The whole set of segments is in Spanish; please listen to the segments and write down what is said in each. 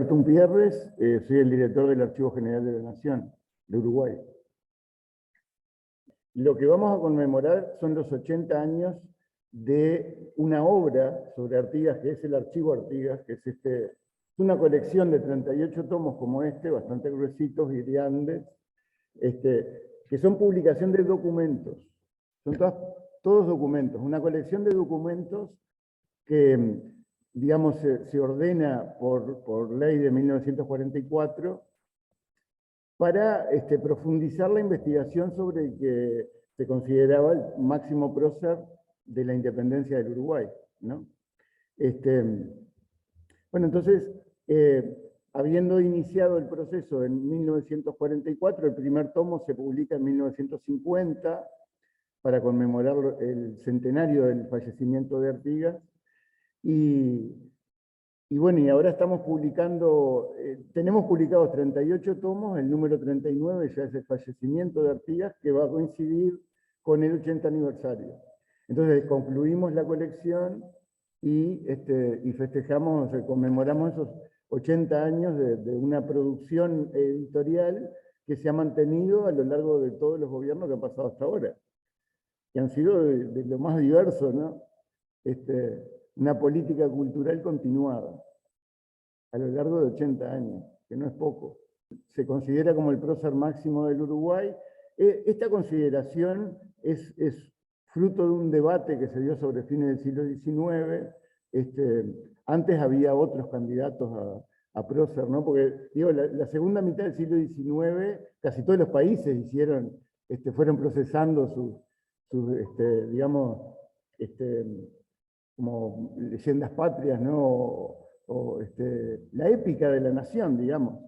Alberto Umpierres, soy el director del Archivo General de la Nación de Uruguay. Lo que vamos a conmemorar son los 80 años de una obra sobre Artigas, que es el Archivo Artigas, que es una colección de 38 tomos como bastante gruesitos y grandes, que son publicación de documentos. Son todos documentos, una colección de documentos que, digamos, se ordena por ley de 1944 para profundizar la investigación sobre el que se consideraba el máximo prócer de la independencia del Uruguay, ¿no? Bueno, entonces, habiendo iniciado el proceso en 1944, el primer tomo se publica en 1950 para conmemorar el centenario del fallecimiento de Artigas, y bueno, y ahora estamos publicando, tenemos publicados 38 tomos, el número 39 ya es el fallecimiento de Artigas, que va a coincidir con el 80 aniversario. Entonces concluimos la colección y festejamos, conmemoramos esos 80 años de una producción editorial que se ha mantenido a lo largo de todos los gobiernos que han pasado hasta ahora, que han sido de lo más diverso, ¿no? Una política cultural continuada a lo largo de 80 años, que no es poco. Se considera como el prócer máximo del Uruguay. Esta consideración es fruto de un debate que se dio sobre fines del siglo XIX. Antes había otros candidatos a prócer, ¿no? Porque digo, la segunda mitad del siglo XIX, casi todos los países fueron procesando sus digamos, como leyendas patrias, ¿no? O la épica de la nación, digamos.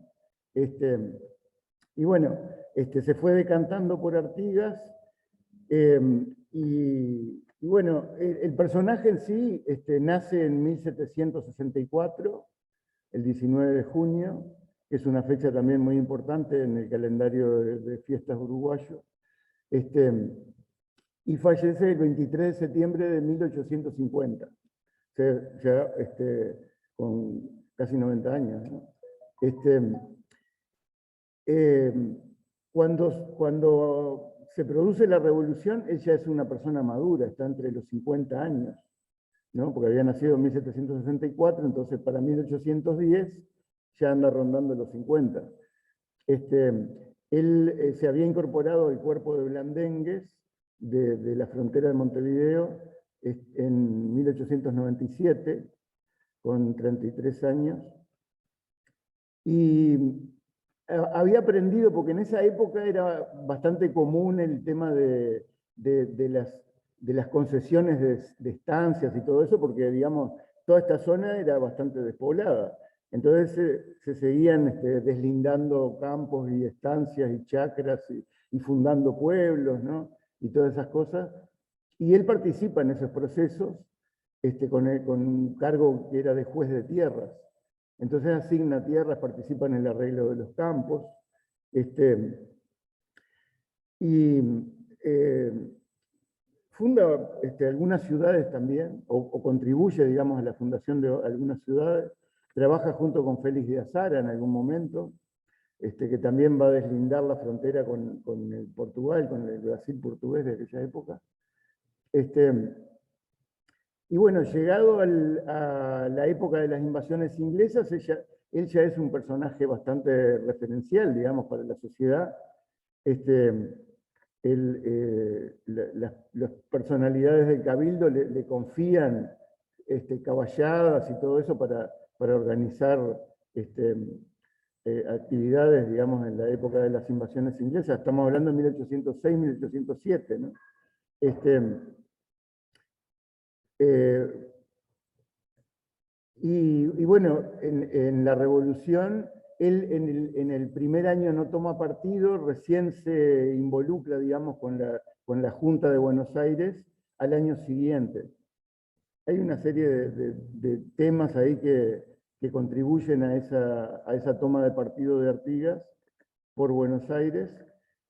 Y bueno, se fue decantando por Artigas, y bueno, el personaje en sí nace en 1764, el 19 de junio, que es una fecha también muy importante en el calendario de fiestas uruguayo, y fallece el 23 de septiembre de 1850, o sea, ya con casi 90 años, ¿no? Cuando se produce la revolución, ella es una persona madura, está entre los 50 años, ¿no? Porque había nacido en 1764, entonces para 1810 ya anda rondando los 50. Él se había incorporado al cuerpo de blandengues de la frontera de Montevideo en 1897, con 33 años, y había aprendido, porque en esa época era bastante común el tema de las concesiones de estancias y todo eso, porque, digamos, toda esta zona era bastante despoblada. Entonces se seguían deslindando campos y estancias y chacras y fundando pueblos, ¿no? Y todas esas cosas. Y él participa en esos procesos con un cargo que era de juez de tierras. Entonces asigna tierras, participa en el arreglo de los campos, y funda algunas ciudades también, o contribuye, digamos, a la fundación de algunas ciudades. Trabaja junto con Félix de Azara en algún momento, que también va a deslindar la frontera con el Portugal, con el Brasil portugués de aquella época. Y bueno, llegado a la época de las invasiones inglesas, él ya es un personaje bastante referencial, digamos, para la sociedad. Las personalidades del cabildo le confían caballadas y todo eso para organizar actividades, digamos, en la época de las invasiones inglesas. Estamos hablando de 1806, 1807, ¿no? Y bueno, en la revolución, él en el primer año no toma partido, recién se involucra, digamos, con la Junta de Buenos Aires al año siguiente. Hay una serie de temas ahí que contribuyen a esa toma de partido de Artigas por Buenos Aires.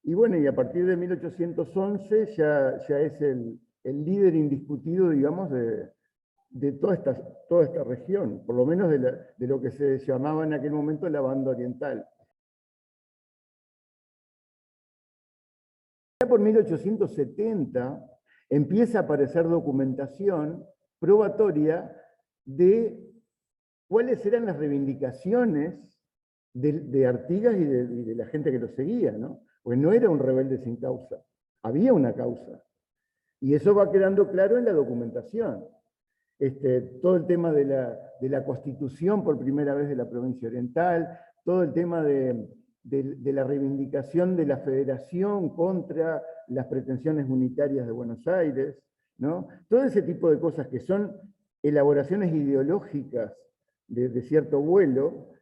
Y bueno, y a partir de 1811 ya es el líder indiscutido, digamos, de toda esta región, por lo menos de lo que se llamaba en aquel momento la banda oriental. Ya por 1870 empieza a aparecer documentación probatoria de cuáles eran las reivindicaciones de Artigas y de la gente que lo seguía, ¿no? Pues no era un rebelde sin causa, había una causa. Y eso va quedando claro en la documentación. Todo el tema de la constitución por primera vez de la provincia oriental, todo el tema de la reivindicación de la federación contra las pretensiones unitarias de Buenos Aires, ¿no? Todo ese tipo de cosas que son elaboraciones ideológicas de cierto vuelo,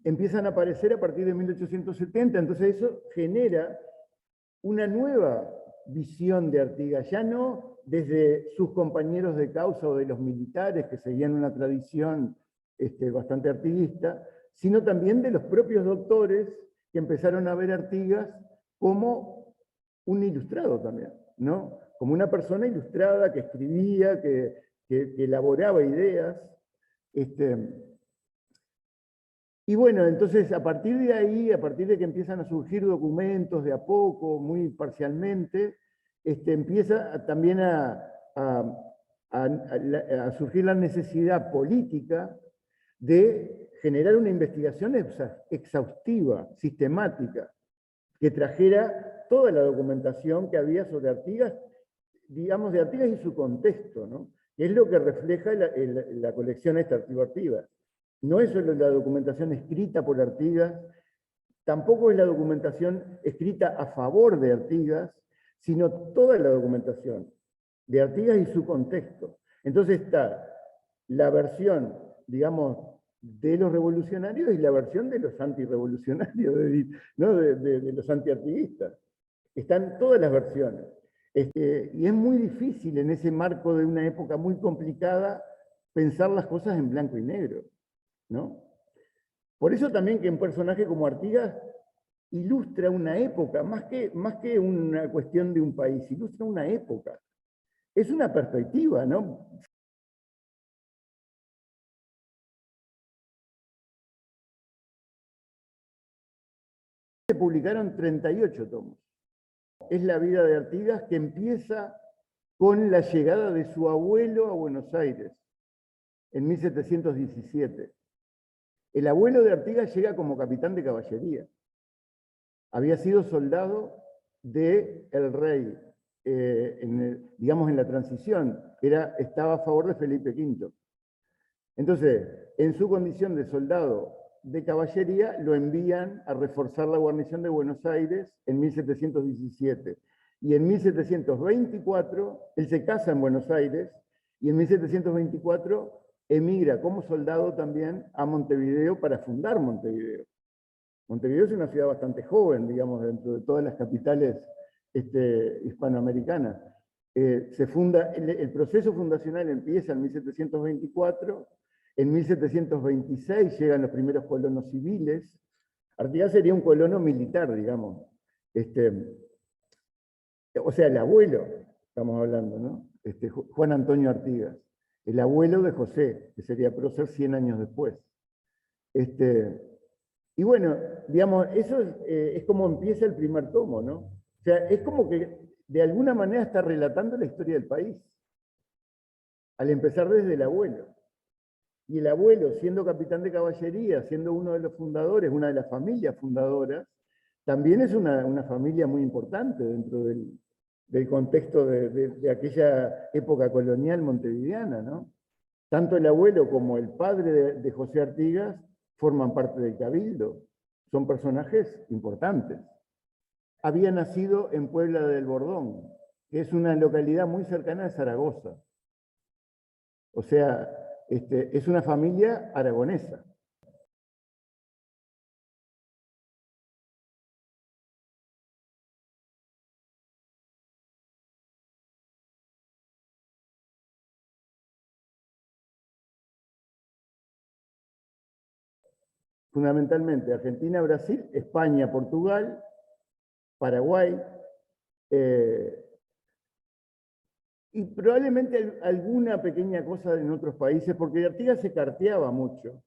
empiezan a aparecer a partir de 1870, entonces eso genera una nueva visión de Artigas, ya no desde sus compañeros de causa o de los militares que seguían una tradición bastante artiguista, sino también de los propios doctores que empezaron a ver a Artigas como un ilustrado también, ¿no? Como una persona ilustrada que escribía, que elaboraba ideas. Y bueno, entonces a partir de ahí, a partir de que empiezan a surgir documentos de a poco, muy parcialmente, empieza también a surgir la necesidad política de generar una investigación exhaustiva, sistemática, que trajera toda la documentación que había sobre Artigas, digamos, de Artigas y su contexto, ¿no? Que es lo que refleja la colección esta Archivo Artigas. No es solo la documentación escrita por Artigas, tampoco es la documentación escrita a favor de Artigas, sino toda la documentación de Artigas y su contexto. Entonces está la versión, digamos, de los revolucionarios y la versión de los antirrevolucionarios, ¿no? de los antiartiguistas. Están todas las versiones. Y es muy difícil en ese marco de una época muy complicada pensar las cosas en blanco y negro, ¿no? Por eso también que un personaje como Artigas ilustra una época, más que una cuestión de un país, ilustra una época. Es una perspectiva, ¿no? Se publicaron 38 tomos. Es la vida de Artigas que empieza con la llegada de su abuelo a Buenos Aires en 1717. El abuelo de Artigas llega como capitán de caballería. Había sido soldado del rey, digamos en la transición, estaba a favor de Felipe V. Entonces, en su condición de soldado de caballería, lo envían a reforzar la guarnición de Buenos Aires en 1717. Y en 1724, él se casa en Buenos Aires, y en 1724 emigra como soldado también a Montevideo para fundar Montevideo. Montevideo es una ciudad bastante joven, digamos, dentro de todas las capitales hispanoamericanas. El proceso fundacional empieza en 1724, en 1726 llegan los primeros colonos civiles. Artigas sería un colono militar, digamos. O sea, el abuelo, estamos hablando, ¿no? Juan Antonio Artigas, el abuelo de José, que sería prócer 100 años después. Y bueno, digamos, eso es como empieza el primer tomo, ¿no? O sea, es como que de alguna manera está relatando la historia del país, al empezar desde el abuelo. Y el abuelo, siendo capitán de caballería, siendo uno de los fundadores, una de las familias fundadoras, también es una familia muy importante dentro del contexto de aquella época colonial montevideana, ¿no? Tanto el abuelo como el padre de José Artigas forman parte del Cabildo. Son personajes importantes. Había nacido en Puebla del Bordón, que es una localidad muy cercana a Zaragoza. O sea, es una familia aragonesa. Fundamentalmente Argentina, Brasil, España, Portugal, Paraguay, Y probablemente alguna pequeña cosa en otros países, porque Artigas se carteaba mucho.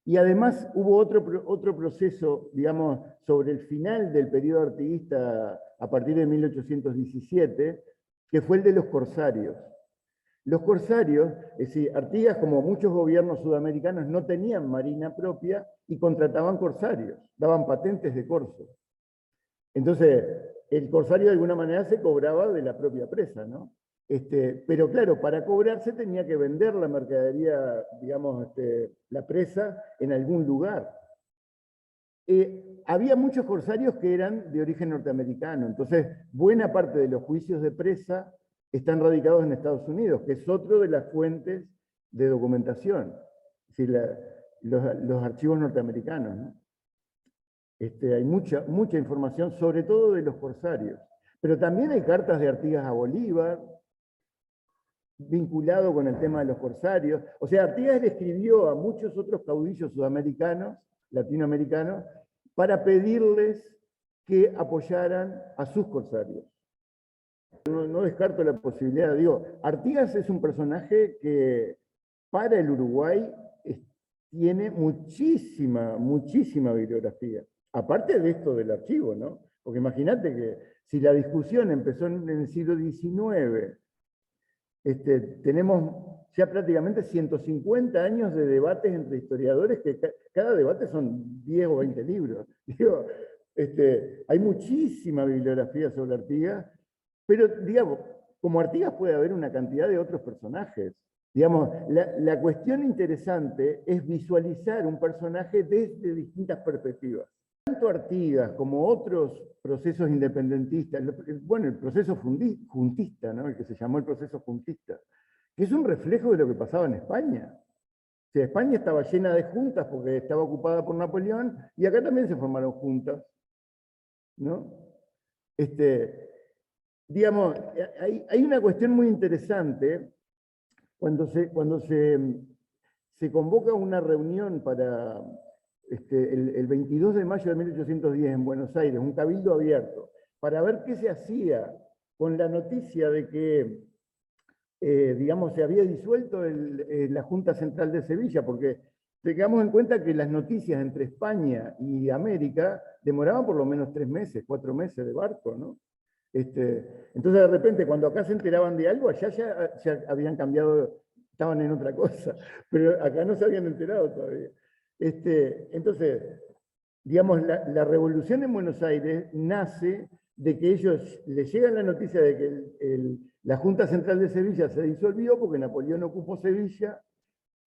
Y además hubo otro proceso, digamos, sobre el final del periodo artiguista a partir de 1817, que fue el de los corsarios. Los corsarios, es decir, Artigas, como muchos gobiernos sudamericanos, no tenían marina propia y contrataban corsarios, daban patentes de corso. Entonces, el corsario de alguna manera se cobraba de la propia presa, ¿no? Pero claro, para cobrarse tenía que vender la mercadería, digamos, la presa en algún lugar. Había muchos corsarios que eran de origen norteamericano, entonces buena parte de los juicios de presa están radicados en Estados Unidos, que es otro de las fuentes de documentación, es decir, los archivos norteamericanos, ¿no? Hay mucha información, sobre todo de los corsarios. Pero también hay cartas de Artigas a Bolívar, vinculado con el tema de los corsarios. O sea, Artigas le escribió a muchos otros caudillos sudamericanos, latinoamericanos, para pedirles que apoyaran a sus corsarios. No descarto la posibilidad, digo, Artigas es un personaje que para el Uruguay tiene muchísima bibliografía. Aparte de esto del archivo, ¿no? Porque imagínate que si la discusión empezó en el siglo XIX, tenemos ya prácticamente 150 años de debates entre historiadores, que cada debate son 10 o 20 libros. Digo, hay muchísima bibliografía sobre Artigas, pero digamos, como Artigas puede haber una cantidad de otros personajes. Digamos, la cuestión interesante es visualizar un personaje desde distintas perspectivas. Tanto Artigas como otros procesos independentistas, bueno, el proceso juntista, ¿no? El que se llamó el proceso juntista, que es un reflejo de lo que pasaba en España. O sea, España estaba llena de juntas porque estaba ocupada por Napoleón, y acá también se formaron juntas, ¿no? Digamos, hay una cuestión muy interesante cuando se convoca una reunión para el 22 de mayo de 1810 en Buenos Aires, un cabildo abierto, para ver qué se hacía con la noticia de que, digamos, se había disuelto la Junta Central de Sevilla, porque tengamos en cuenta que las noticias entre España y América demoraban por lo menos 3 meses, 4 meses de barco, ¿no? Entonces de repente cuando acá se enteraban de algo, allá ya habían cambiado, estaban en otra cosa, pero acá no se habían enterado todavía. Entonces, digamos, la revolución en Buenos Aires nace de que ellos les llega la noticia de que la Junta Central de Sevilla se disolvió porque Napoleón ocupó Sevilla,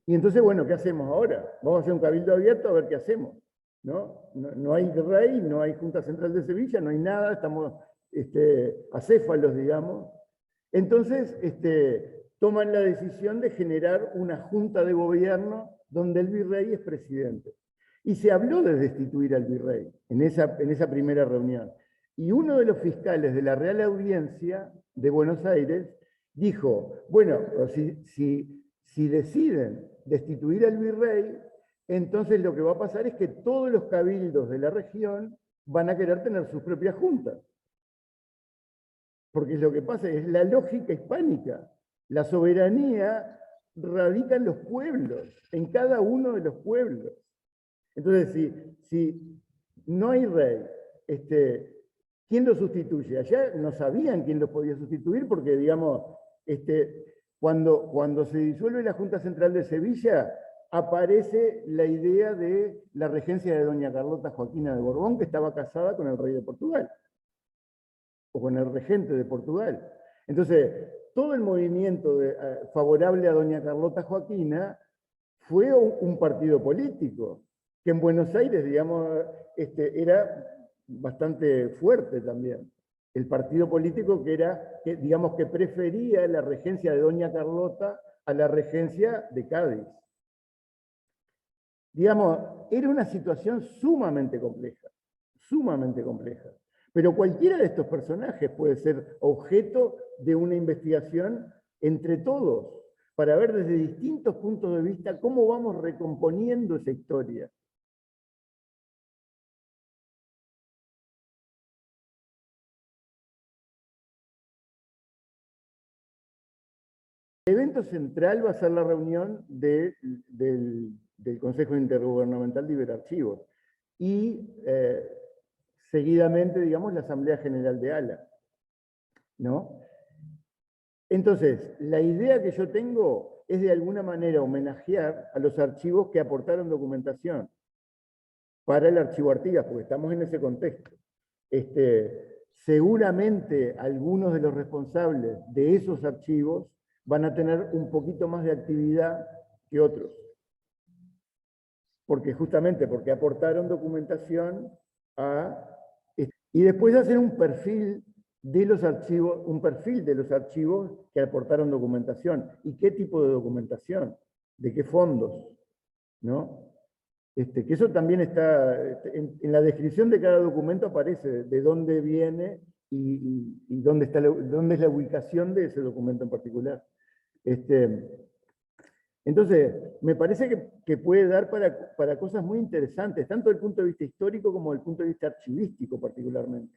y entonces, bueno, ¿qué hacemos ahora? Vamos a hacer un cabildo abierto a ver qué hacemos. No hay rey, no hay Junta Central de Sevilla, no hay nada, estamos acéfalos, digamos. Entonces, toman la decisión de generar una junta de gobierno donde el virrey es presidente. Y se habló de destituir al virrey en esa primera reunión. Y uno de los fiscales de la Real Audiencia de Buenos Aires dijo, bueno, si deciden destituir al virrey, entonces lo que va a pasar es que todos los cabildos de la región van a querer tener sus propias juntas. Porque lo que pasa es la lógica hispánica. La soberanía radica en los pueblos, en cada uno de los pueblos. Entonces, si no hay rey, ¿quién lo sustituye? Allá no sabían quién lo podía sustituir porque, digamos, cuando se disuelve la Junta Central de Sevilla, aparece la idea de la regencia de doña Carlota Joaquina de Borbón, que estaba casada con el rey de Portugal, o con el regente de Portugal. Entonces, todo el movimiento favorable a doña Carlota Joaquina fue un partido político, que en Buenos Aires, digamos, era bastante fuerte también. El partido político digamos, que prefería la regencia de doña Carlota a la regencia de Cádiz. Digamos, era una situación sumamente compleja, sumamente compleja. Pero cualquiera de estos personajes puede ser objeto de una investigación entre todos, para ver desde distintos puntos de vista cómo vamos recomponiendo esa historia. El evento central va a ser la reunión del Consejo Intergubernamental de Iberarchivos y seguidamente, digamos, la Asamblea General de ALA, ¿no? Entonces, la idea que yo tengo es de alguna manera homenajear a los archivos que aportaron documentación para el archivo Artigas, porque estamos en ese contexto. Seguramente algunos de los responsables de esos archivos van a tener un poquito más de actividad que otros. Justamente porque aportaron documentación a... Y después hacer un perfil de los archivos, que aportaron documentación. ¿Y qué tipo de documentación? ¿De qué fondos? ¿No? Que eso también está, en la descripción de cada documento aparece de dónde viene y dónde es la ubicación de ese documento en particular. Entonces, me parece que puede dar para cosas muy interesantes, tanto desde el punto de vista histórico como desde el punto de vista archivístico particularmente.